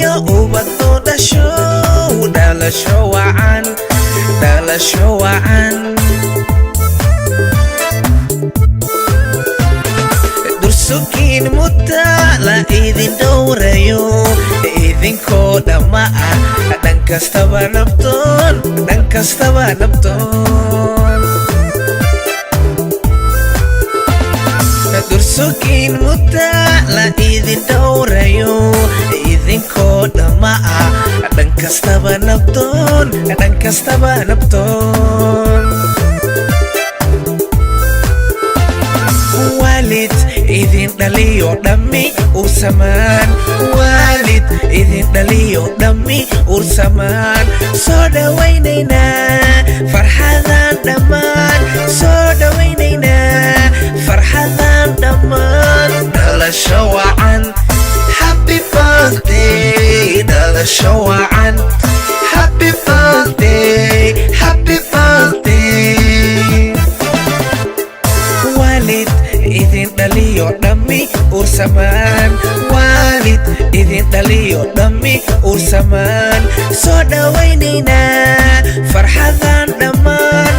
iyo ubadoo dhalasho wacan dursugiin mudda la idin dhowrayo idinkoo dhamma ah dhan kastaba nabdoon dursugiin mudda la idin dhowrayo idinkoo dhamma ah dhan kastaba nabdoon waalid idin dhaliyo dhammi ursamaan soo dhawaynaynaa farxadan dhammaan dhalasho wacan happy birthday dhalasho wacan happy birthday waalid idin dhaliyo dhammi ursamaan soo dhawaynaynaa farxadan dhammaan